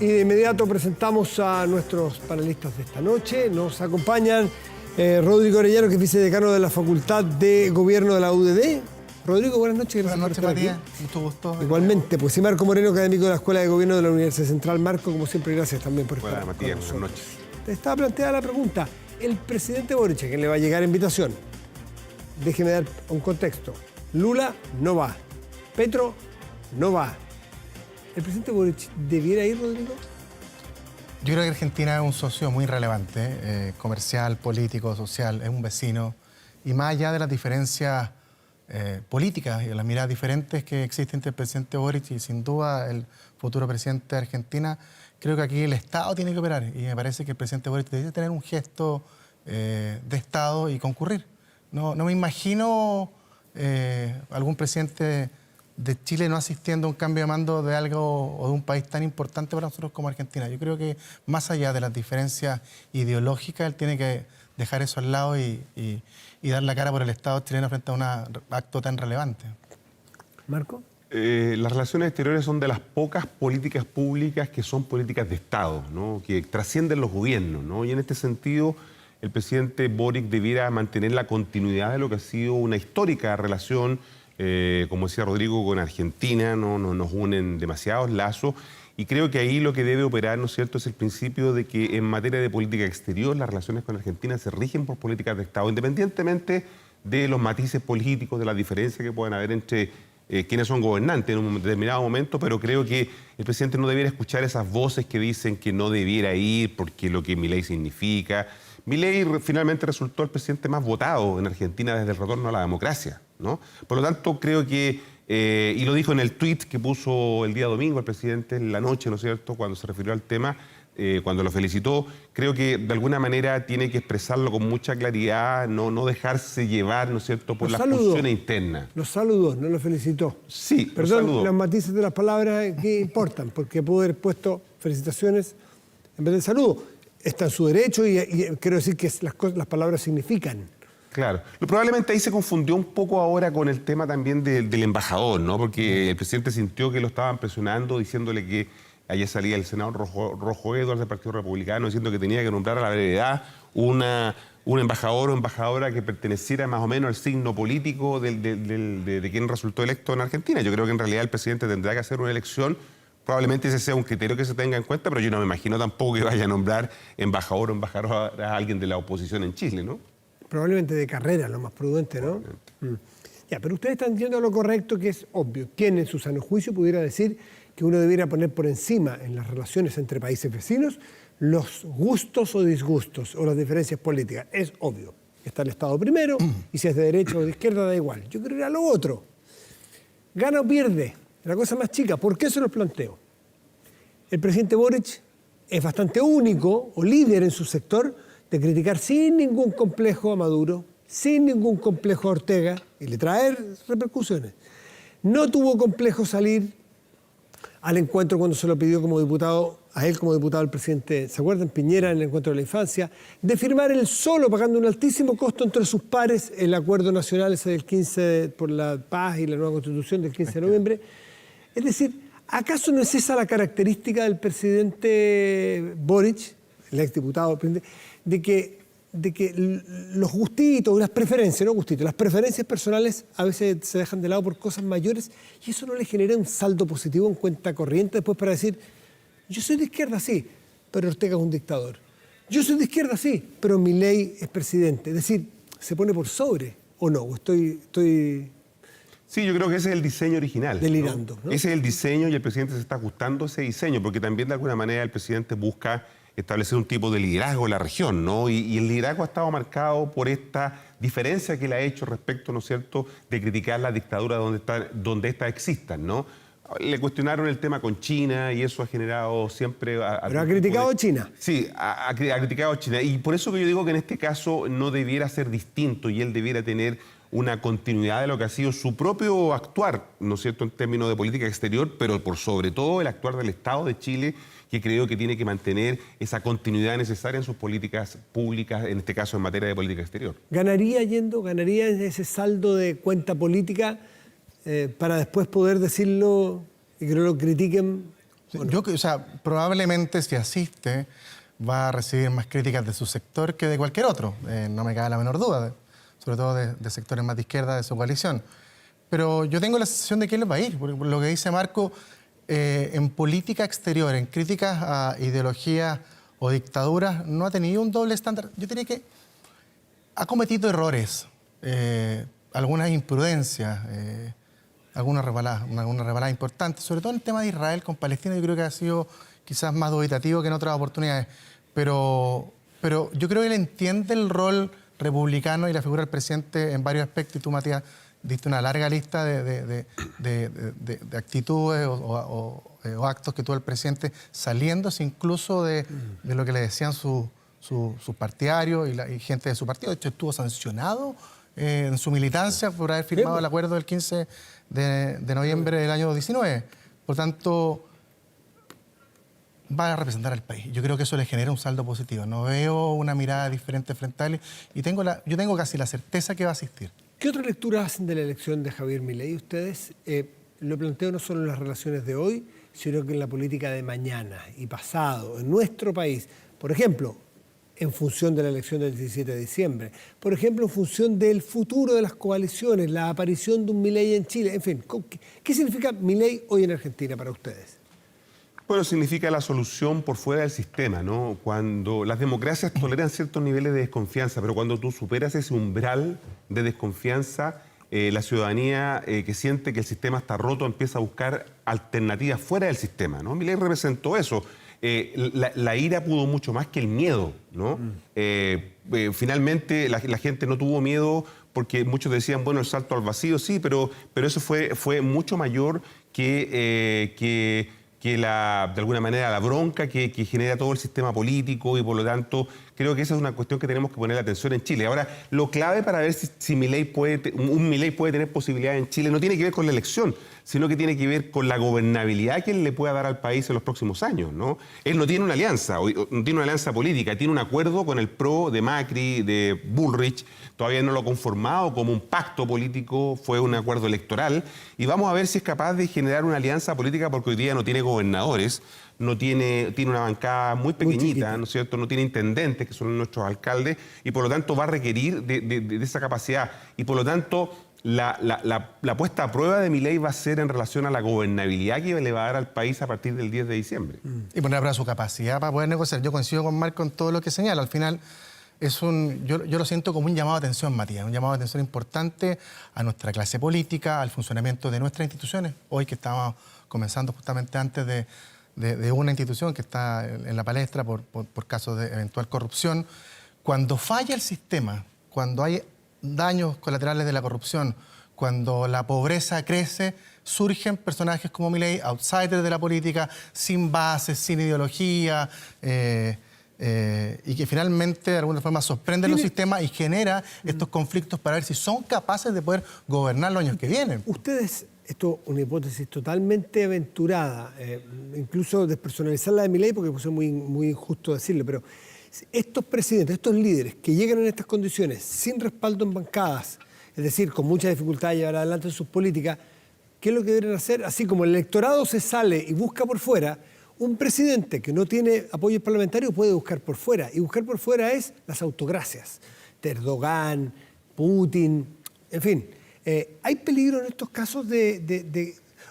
Y de inmediato presentamos a nuestros panelistas de esta noche. Nos acompañan Rodrigo Orellano, que es vicedecano de la Facultad de Gobierno de la UDD. Rodrigo, buenas noches. Buenas noches, Matías. Mucho gusto. Igualmente, pues, y Marco Moreno, académico de la Escuela de Gobierno de la Universidad Central. Marco, como siempre, gracias también por estar. Matías, buenas noches. Estaba planteada la pregunta. El presidente Boric, a quien le va a llegar invitación, déjeme dar un contexto. Lula no va. Petro no va. ¿El presidente Boric debiera ir, Rodrigo? Yo creo que Argentina es un socio muy relevante, comercial, político, social, es un vecino. Y más allá de las diferencias políticas y de las miradas diferentes que existen entre el presidente Boric y sin duda el futuro presidente de Argentina, creo que aquí el Estado tiene que operar. Y me parece que el presidente Boric debería tener un gesto de Estado y concurrir. No me imagino algún presidente de Chile no asistiendo a un cambio de mando de algo o de un país tan importante para nosotros como Argentina. Yo creo que más allá de las diferencias ideológicas, él tiene que dejar eso al lado y dar la cara por el Estado chileno frente a un acto tan relevante. Marco. Las relaciones exteriores son de las pocas políticas públicas que son políticas de Estado, ¿no? Que trascienden los gobiernos, ¿no? Y en este sentido, el presidente Boric debiera mantener la continuidad de lo que ha sido una histórica relación, como decía Rodrigo, con Argentina, ¿no? Nos unen demasiados lazos. Y creo que ahí lo que debe operar, ¿no es cierto?, es el principio de que en materia de política exterior las relaciones con Argentina se rigen por políticas de Estado, independientemente de los matices políticos, de las diferencias que puedan haber entre quienes son gobernantes en un determinado momento, pero creo que el presidente no debiera escuchar esas voces que dicen que no debiera ir porque lo que Milei significa. Milei finalmente resultó el presidente más votado en Argentina desde el retorno a la democracia, ¿no? Por lo tanto, creo que, y lo dijo en el tuit que puso el día domingo el presidente en la noche, ¿no es cierto?, cuando se refirió al tema, cuando lo felicitó, creo que de alguna manera tiene que expresarlo con mucha claridad, no dejarse llevar, ¿no es cierto?, por las posiciones internas. Los saludó, no lo felicitó. Sí, perdón, los matices de las palabras que importan, porque pudo haber puesto felicitaciones en vez de saludo. Está en su derecho y quiero decir que las palabras significan. Claro. Probablemente ahí se confundió un poco ahora con el tema también del embajador, ¿no? Porque el presidente sintió que lo estaban presionando, diciéndole que ayer salía el senador Rojo Edwards del Partido Republicano diciendo que tenía que nombrar a la brevedad un embajador o embajadora que perteneciera más o menos al signo político de quien resultó electo en Argentina. Yo creo que en realidad el presidente tendrá que hacer una elección. Probablemente ese sea un criterio que se tenga en cuenta, pero yo no me imagino tampoco que vaya a nombrar embajador o embajadora a alguien de la oposición en Chile, ¿no? Probablemente de carrera, lo más prudente, ¿no? Ya, pero ustedes están diciendo lo correcto, que es obvio. ¿Quién en su sano juicio pudiera decir que uno debiera poner por encima en las relaciones entre países vecinos los gustos o disgustos o las diferencias políticas? Es obvio. Está el Estado primero y si es de derecha o de izquierda da igual. Yo creo que era lo otro. Gana o pierde. La cosa más chica. ¿Por qué se lo planteo? El presidente Boric es bastante único o líder en su sector de criticar sin ningún complejo a Maduro, sin ningún complejo a Ortega, y le trae repercusiones. No tuvo complejo salir al encuentro cuando se lo pidió como diputado, a él como diputado el presidente, ¿se acuerdan? Piñera en el encuentro de la infancia, de firmar él solo, pagando un altísimo costo entre sus pares, el acuerdo nacional ese del 15 por la paz y la nueva constitución del 15 de noviembre. Es decir, ¿acaso no es esa la característica del presidente Boric, el exdiputado, de que los gustitos, las preferencias, no gustitos, las preferencias personales a veces se dejan de lado por cosas mayores y eso no le genera un saldo positivo en cuenta corriente después para decir, yo soy de izquierda, sí, pero Ortega es un dictador. Yo soy de izquierda, sí, pero Milei es presidente. Es decir, ¿se pone por sobre o no? ¿O estoy Sí, yo creo que ese es el diseño original. delirando, ¿no? Ese es el diseño y el presidente se está ajustando a ese diseño, porque también de alguna manera el presidente busca establecer un tipo de liderazgo en la región, ¿no? Y el liderazgo ha estado marcado por esta diferencia que le ha hecho respecto, ¿no es cierto?, de criticar la dictadura donde éstas existan, ¿no? Le cuestionaron el tema con China y eso ha generado siempre... Pero ha criticado a China. Sí, ha criticado a China. Y por eso que yo digo que en este caso no debiera ser distinto y él debiera tener una continuidad de lo que ha sido su propio actuar, ¿no es cierto?, en términos de política exterior, pero por sobre todo el actuar del Estado de Chile, que creo que tiene que mantener esa continuidad necesaria en sus políticas públicas, en este caso en materia de política exterior. ¿Ganaría en ese saldo de cuenta política para después poder decirlo y que no lo critiquen O sea, probablemente si asiste va a recibir más críticas de su sector que de cualquier otro, no me cabe la menor duda, sobre todo de sectores más de izquierda de su coalición. Pero yo tengo la sensación de que él va a ir, porque por lo que dice Marco, en política exterior, en críticas a ideologías o dictaduras, no ha tenido un doble estándar. Yo diría que ha cometido errores, algunas imprudencias, algunas resbaladas importantes, sobre todo en el tema de Israel con Palestina. Yo creo que ha sido quizás más dubitativo que en otras oportunidades, pero yo creo que él entiende el rol republicano y la figura del presidente en varios aspectos. Y tú, Matías, diste una larga lista de actitudes o actos que tuvo el presidente saliéndose incluso de lo que le decían sus partidarios y gente de su partido. De hecho, estuvo sancionado en su militancia por haber firmado el acuerdo del 15 de noviembre del año 19. Por tanto, va a representar al país. Yo creo que eso le genera un saldo positivo. No veo una mirada diferente frente a él y yo tengo casi la certeza que va a asistir. ¿Qué otra lectura hacen de la elección de Javier Milei ustedes? Lo planteo no solo en las relaciones de hoy, sino que en la política de mañana y pasado, en nuestro país. Por ejemplo, en función de la elección del 17 de diciembre. Por ejemplo, en función del futuro de las coaliciones, la aparición de un Milei en Chile. En fin, ¿qué significa Milei hoy en Argentina para ustedes? Bueno, significa la solución por fuera del sistema, ¿no? Cuando las democracias toleran ciertos niveles de desconfianza, pero cuando tú superas ese umbral de desconfianza, la ciudadanía que siente que el sistema está roto empieza a buscar alternativas fuera del sistema, ¿no? Milei representó eso. La ira pudo mucho más que el miedo, ¿no? Finalmente la gente no tuvo miedo porque muchos decían, bueno, el salto al vacío, sí, pero eso fue mucho mayor que de alguna manera la bronca que genera todo el sistema político, y por lo tanto creo que esa es una cuestión que tenemos que poner atención en Chile. Ahora, lo clave para ver si un Milei puede tener posibilidades en Chile no tiene que ver con la elección, sino que tiene que ver con la gobernabilidad que él le pueda dar al país en los próximos años, ¿no? Él no tiene una alianza, no tiene una alianza política, tiene un acuerdo con el PRO de Macri, de Bullrich, todavía no lo ha conformado como un pacto político, fue un acuerdo electoral, y vamos a ver si es capaz de generar una alianza política, porque hoy día no tiene gobernadores, tiene una bancada muy pequeñita, ¿no es cierto? No tiene intendentes, que son nuestros alcaldes, y por lo tanto va a requerir de esa capacidad. Y por lo tanto, la puesta a prueba de Milei va a ser en relación a la gobernabilidad que le va a dar al país a partir del 10 de diciembre. Y poner a prueba su capacidad para poder negociar. Yo coincido con Marco en todo lo que señala. Al final, yo lo siento como un llamado de atención, Matías, un llamado de atención importante a nuestra clase política, al funcionamiento de nuestras instituciones. Hoy que estábamos comenzando justamente antes de una institución que está en la palestra por casos de eventual corrupción. Cuando falla el sistema, cuando hay daños colaterales de la corrupción, cuando la pobreza crece, surgen personajes como Milei, outsiders de la política, sin bases, sin ideología, y que finalmente de alguna forma sorprenden los sistemas y genera estos conflictos para ver si son capaces de poder gobernar los años que vienen. Ustedes, esto es una hipótesis totalmente aventurada, incluso despersonalizar la de Milei, porque es muy, muy injusto decirlo, pero estos presidentes, estos líderes que llegan en estas condiciones sin respaldo en bancadas, es decir, con mucha dificultad de llevar adelante sus políticas, ¿qué es lo que deben hacer? Así como el electorado se sale y busca por fuera, un presidente que no tiene apoyo parlamentario puede buscar por fuera, y buscar por fuera es las autocracias, de Erdogan, Putin, en fin. ¿Hay peligro en estos casos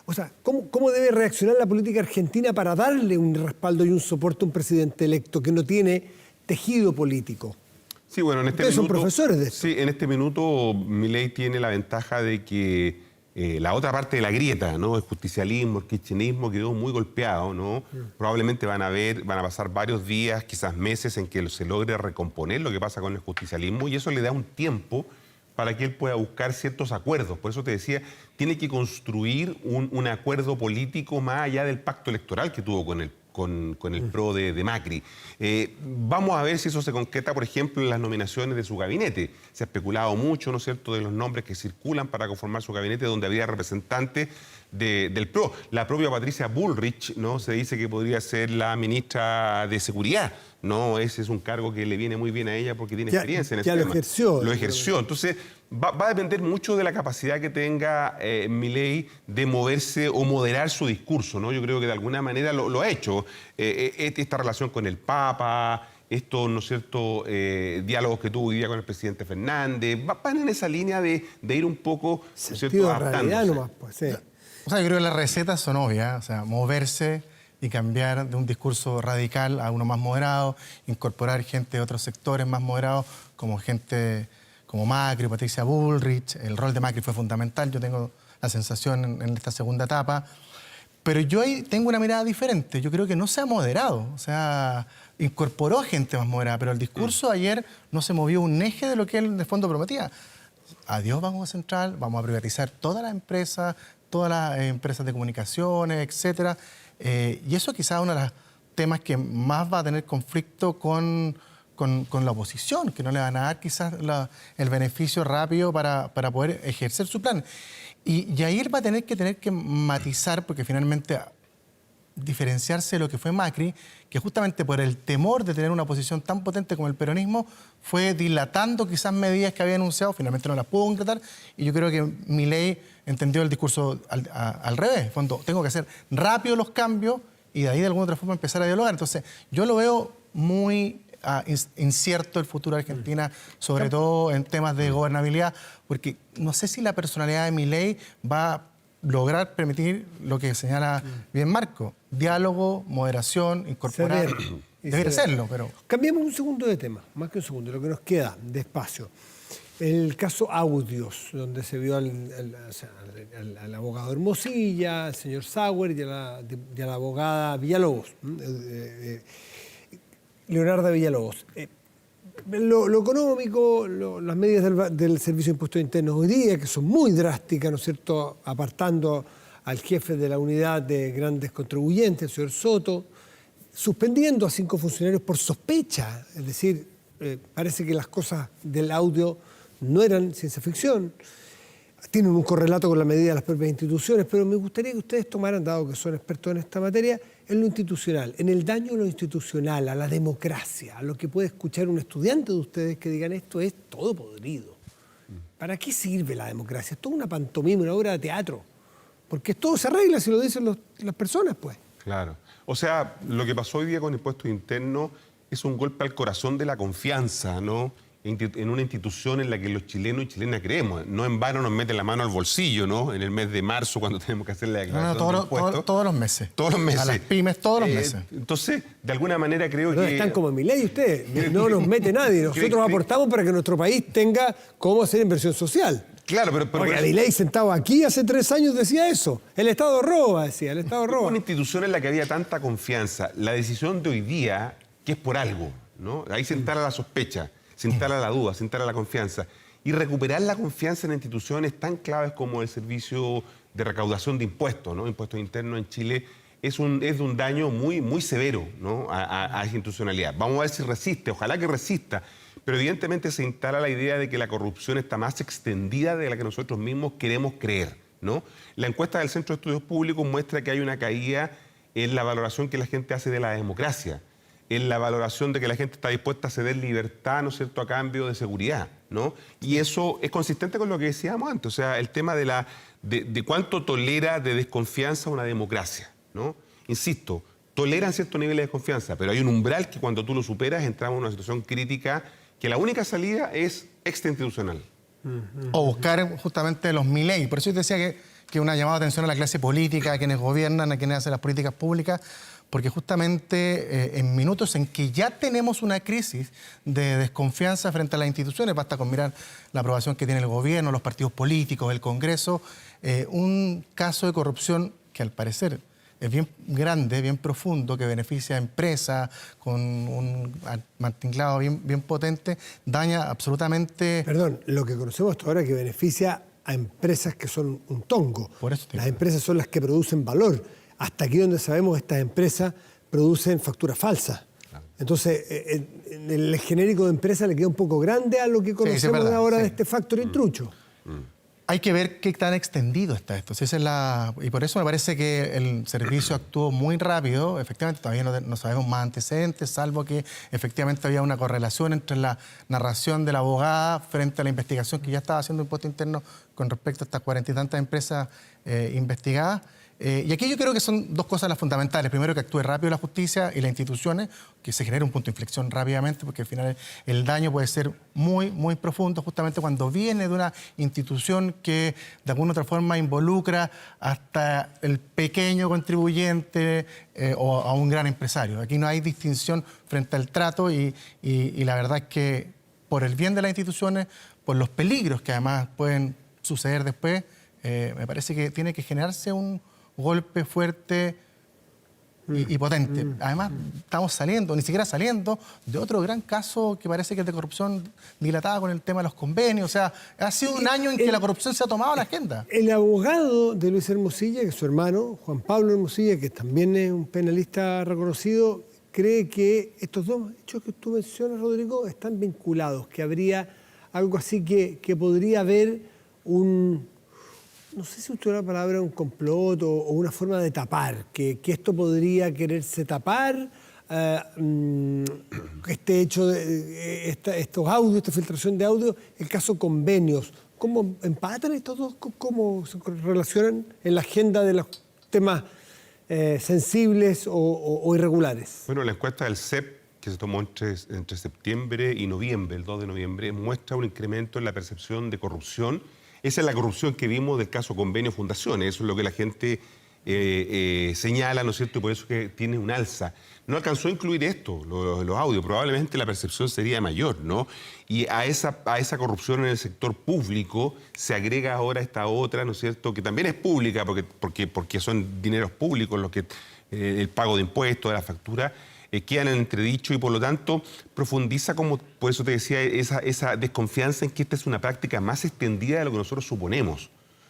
o sea, ¿cómo debe reaccionar la política argentina para darle un respaldo y un soporte a un presidente electo que no tiene tejido político? Sí, bueno, en este Ustedes minuto, son profesores de esto. Sí, en este minuto Milei tiene la ventaja de que la otra parte de la grieta, ¿no? El justicialismo, el kirchnerismo quedó muy golpeado, ¿no? Probablemente van a pasar varios días, quizás meses, en que se logre recomponer lo que pasa con el justicialismo, y eso le da un tiempo para que él pueda buscar ciertos acuerdos. Por eso te decía, tiene que construir un acuerdo político más allá del pacto electoral que tuvo con el PRO de Macri. Vamos a ver si eso se concreta, por ejemplo, en las nominaciones de su gabinete. Se ha especulado mucho, ¿no es cierto?, de los nombres que circulan para conformar su gabinete, donde habría representantes del PRO. La propia Patricia Bullrich, ¿no? Se dice que podría ser la ministra de Seguridad, ¿no? Ese es un cargo que le viene muy bien a ella porque tiene experiencia en ese tema. Ya lo ejerció. Lo ejerció. Entonces, va a depender mucho de la capacidad que tenga Milei de moverse o moderar su discurso, ¿no? Yo creo que de alguna manera lo ha hecho. Esta relación con el Papa, estos, ¿no es cierto?, diálogos que tuvo hoy día con el presidente Fernández, van en esa línea de ir un poco, ¿no es cierto?, adaptándose. Nomás, pues, sí. O sea, yo creo que las recetas son obvias, o sea, moverse y cambiar de un discurso radical a uno más moderado, incorporar gente de otros sectores más moderados, como gente como Macri, Patricia Bullrich. El rol de Macri fue fundamental, yo tengo la sensación en esta segunda etapa. Pero yo ahí tengo una mirada diferente, yo creo que no se ha moderado, o sea, incorporó gente más moderada, pero el discurso ayer no se movió un eje de lo que él de fondo prometía. Adiós Banco Central, vamos a privatizar todas las empresas de comunicaciones, etcétera. Y eso quizás es uno de los temas que más va a tener conflicto con la oposición, que no le van a dar quizás el beneficio rápido para poder ejercer su plan. Y Jair va a tener que matizar, porque finalmente diferenciarse de lo que fue Macri, que justamente por el temor de tener una posición tan potente como el peronismo, fue dilatando quizás medidas que había anunciado, finalmente no las pudo concretar, y yo creo que Milei entendió el discurso al revés. En fondo, tengo que hacer rápido los cambios y de ahí de alguna otra forma empezar a dialogar. Entonces, yo lo veo muy incierto el futuro de Argentina, sobre todo en temas de gobernabilidad, porque no sé si la personalidad de Milei va a lograr permitir lo que señala bien Marco: diálogo, moderación, incorporar. Debería serlo, pero... Cambiemos un segundo de tema, más que un segundo, lo que nos queda de espacio. El caso Audios, donde se vio al abogado Hermosilla, al señor Sauer y a la abogada Villalobos, Leonarda Villalobos. Lo económico, las medidas del Servicio de Impuestos Internos hoy día, que son muy drásticas, ¿no es cierto?, apartando al jefe de la unidad de grandes contribuyentes, el señor Soto, suspendiendo a 5 funcionarios por sospecha. Es decir, parece que las cosas del audio no eran ciencia ficción. Tienen un correlato con la medida de las propias instituciones, pero me gustaría que ustedes tomaran, dado que son expertos en esta materia, en lo institucional, en el daño a lo institucional, a la democracia, a lo que puede escuchar un estudiante de ustedes que digan esto es todo podrido. ¿Para qué sirve la democracia? Es toda una pantomima, una obra de teatro. Porque todo se arregla si lo dicen las personas, pues. Claro. O sea, lo que pasó hoy día con impuestos internos es un golpe al corazón de la confianza, ¿no?, en una institución en la que los chilenos y chilenas creemos. No en vano nos meten la mano al bolsillo, ¿no?, en el mes de marzo, cuando tenemos que hacer la declaración de impuestos. Todos los meses. Todos los meses. A las pymes todos los meses. Entonces, de alguna manera creo Pero que... están como Milei ustedes. No nos mete nadie. Nosotros aportamos para que nuestro país tenga cómo hacer inversión social. Claro, pero Porque Milei sentado aquí hace 3 años decía eso. El Estado roba, decía, el Estado roba. Una institución en la que había tanta confianza. La decisión de hoy día, que es por algo, ¿no? Ahí se instala la sospecha, se instala la duda, se instala la confianza. Y recuperar la confianza en instituciones tan claves como el Servicio de Recaudación de Impuestos, ¿no?, impuestos internos en Chile, es de un daño muy, muy severo, ¿no?, a esa institucionalidad. Vamos a ver si resiste, ojalá que resista. Pero evidentemente se instala la idea de que la corrupción está más extendida de la que nosotros mismos queremos creer, ¿no? La encuesta del Centro de Estudios Públicos muestra que hay una caída en la valoración que la gente hace de la democracia, en la valoración de que la gente está dispuesta a ceder libertad, ¿no es cierto?, a cambio de seguridad, ¿no? Y eso es consistente con lo que decíamos antes, o sea, el tema de cuánto tolera de desconfianza una democracia, ¿no? Insisto, toleran ciertos niveles de desconfianza, pero hay un umbral que cuando tú lo superas entramos en una situación crítica que la única salida es extrainstitucional. O buscar justamente los Milei. Por eso yo decía que una llamada de atención a la clase política, a quienes gobiernan, a quienes hacen las políticas públicas, porque justamente en minutos en que ya tenemos una crisis de desconfianza frente a las instituciones, basta con mirar la aprobación que tiene el gobierno, los partidos políticos, el Congreso, un caso de corrupción que al parecer es bien grande, bien profundo, que beneficia a empresas con un martinglado bien potente, daña absolutamente... Perdón, lo que conocemos hasta ahora es que beneficia a empresas que son un tongo. Por eso las empresas son las que producen valor. Hasta aquí donde sabemos estas empresas producen facturas falsas. Claro. Entonces, en el genérico de empresa le queda un poco grande a lo que conocemos ahora de este factoring trucho. hay que ver qué tan extendido está esto. Si esa es y por eso me parece que el servicio actuó muy rápido. Efectivamente, todavía no sabemos más antecedentes, salvo que efectivamente había una correlación entre la narración de la abogada frente a la investigación que ya estaba haciendo Impuesto Interno con respecto a estas 40 y tantas empresas investigadas. Y aquí yo creo que son dos cosas las fundamentales. Primero, que actúe rápido la justicia y las instituciones, que se genere un punto de inflexión rápidamente, porque al final el daño puede ser muy, muy profundo, justamente cuando viene de una institución que de alguna u otra forma involucra hasta el pequeño contribuyente o a un gran empresario. Aquí no hay distinción frente al trato y la verdad es que por el bien de las instituciones, por los peligros que además pueden suceder después, me parece que tiene que generarse un golpe fuerte y potente. Además, estamos saliendo, ni siquiera saliendo, de otro gran caso que parece que es de corrupción dilatada con el tema de los convenios. O sea, ha sido un año en que la corrupción se ha tomado la agenda. El abogado de Luis Hermosilla, que es su hermano, Juan Pablo Hermosilla, que también es un penalista reconocido, cree que estos dos hechos que tú mencionas, Rodrigo, están vinculados, que habría algo así que podría haber no sé si usted la palabra un complot o una forma de tapar, que esto podría quererse tapar, este hecho de estos audios, esta filtración de audio, el caso convenios. ¿Cómo empatan estos dos? ¿Cómo se relacionan en la agenda de los temas sensibles o irregulares? Bueno, la encuesta del CEP, que se tomó entre septiembre y noviembre, el 2 de noviembre, muestra un incremento en la percepción de corrupción. Esa es la corrupción que vimos del caso Convenio Fundaciones. Eso es lo que la gente señala, ¿no es cierto? Y por eso que tiene un alza. No alcanzó a incluir esto, los audios. Probablemente la percepción sería mayor, ¿no? Y a esa corrupción en el sector público se agrega ahora esta otra, ¿no es cierto? Que también es pública, porque son dineros públicos los que el pago de impuestos, de la factura, quedan en entredicho y por lo tanto profundiza, como por eso te decía, esa desconfianza en que esta es una práctica más extendida de lo que nosotros suponemos,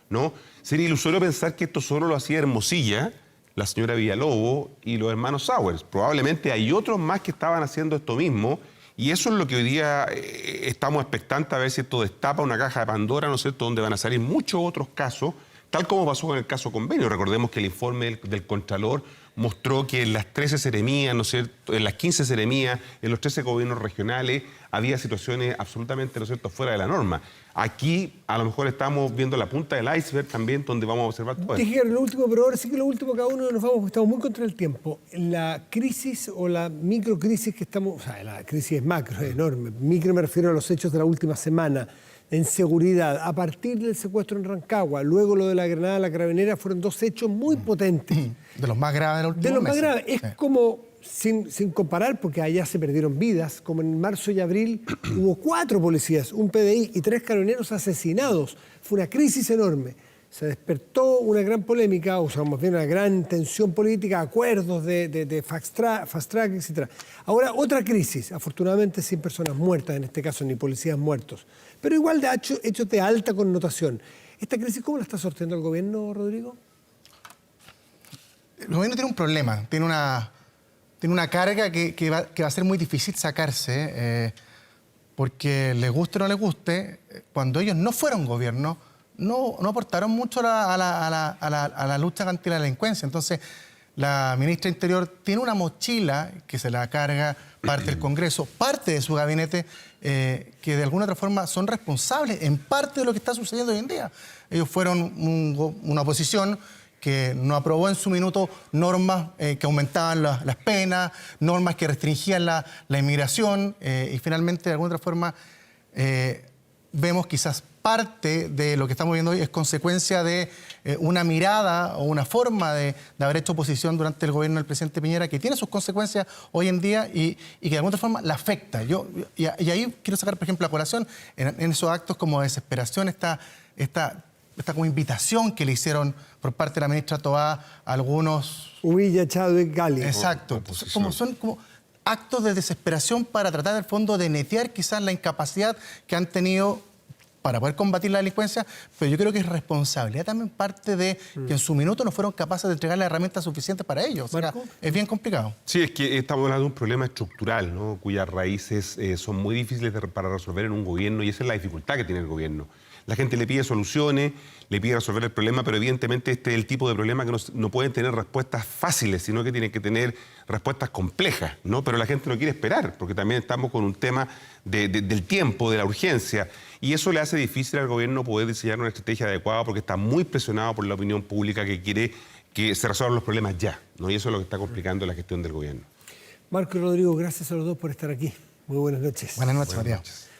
¿no? Sería ilusorio pensar que esto solo lo hacía Hermosilla, la señora Villalobos y los hermanos Sauers. Probablemente hay otros más que estaban haciendo esto mismo y eso es lo que hoy día estamos expectantes a ver si esto destapa una caja de Pandora, ¿no es cierto?, donde van a salir muchos otros casos, tal como pasó con el caso Convenio. Recordemos que el informe del Contralor mostró que en las 13 seremías, ¿no es cierto?, en las 15 seremías, en los 13 gobiernos regionales, había situaciones absolutamente, ¿no es cierto?, fuera de la norma. Aquí, a lo mejor estamos viendo la punta del iceberg también, donde vamos a observar todo esto. Dije lo último, pero ahora sí que lo último, cada uno nos vamos, porque estamos muy contra el tiempo. La crisis o la microcrisis que estamos, o sea, la crisis es macro, es enorme. Micro me refiero a los hechos de la última semana, en seguridad, a partir del secuestro en Rancagua, luego lo de la granada a la Carabinera, fueron dos hechos muy potentes. De los más graves de los últimos De los más meses. graves. Es como, sin comparar, porque allá se perdieron vidas, como en marzo y abril hubo 4 policías, un PDI y 3 carabineros asesinados. Fue una crisis enorme. Se despertó una gran polémica, o sea, más bien una gran tensión política, acuerdos de fast track, etc. Ahora, otra crisis, afortunadamente sin personas muertas, en este caso ni policías muertos, pero igual de hechos de alta connotación. ¿Esta crisis cómo la está sorteando el gobierno, Rodrigo? El gobierno tiene un problema, tiene una carga que va a ser muy difícil sacarse, porque les guste o no les guste, cuando ellos no fueron gobierno, no aportaron mucho a la lucha contra la delincuencia. Entonces, la ministra de Interior tiene una mochila que se la carga parte del Congreso, parte de su gabinete, que de alguna otra forma son responsables en parte de lo que está sucediendo hoy en día. Ellos fueron una oposición que no aprobó en su minuto normas que aumentaban las penas, normas que restringían la inmigración y finalmente de alguna otra forma vemos quizás parte de lo que estamos viendo hoy es consecuencia de una mirada o una forma de haber hecho oposición durante el gobierno del presidente Piñera que tiene sus consecuencias hoy en día y que de alguna otra forma la afecta. Y ahí quiero sacar, por ejemplo, a colación en esos actos como desesperación, esta como invitación que le hicieron por parte de la ministra Toá a algunos... Uvilla, Chadwick, Gali. Exacto. Son como actos de desesperación para tratar del fondo de netear quizás la incapacidad que han tenido para poder combatir la delincuencia, pero yo creo que es responsabilidad también parte de que en su minuto no fueron capaces de entregar las herramientas suficientes para ello. O sea, es bien complicado. Sí, es que estamos hablando de un problema estructural, ¿no?, cuyas raíces son muy difíciles para resolver en un gobierno y esa es la dificultad que tiene el gobierno. La gente le pide soluciones, le pide resolver el problema, pero evidentemente este es el tipo de problema que no pueden tener respuestas fáciles, sino que tienen que tener respuestas complejas, ¿no? Pero la gente no quiere esperar, porque también estamos con un tema del tiempo, de la urgencia, y eso le hace difícil al gobierno poder diseñar una estrategia adecuada porque está muy presionado por la opinión pública que quiere que se resuelvan los problemas ya, ¿no? Y eso es lo que está complicando la gestión del gobierno. Marco y Rodrigo, gracias a los dos por estar aquí. Muy buenas noches. Buenas noches, Buenas María. noches.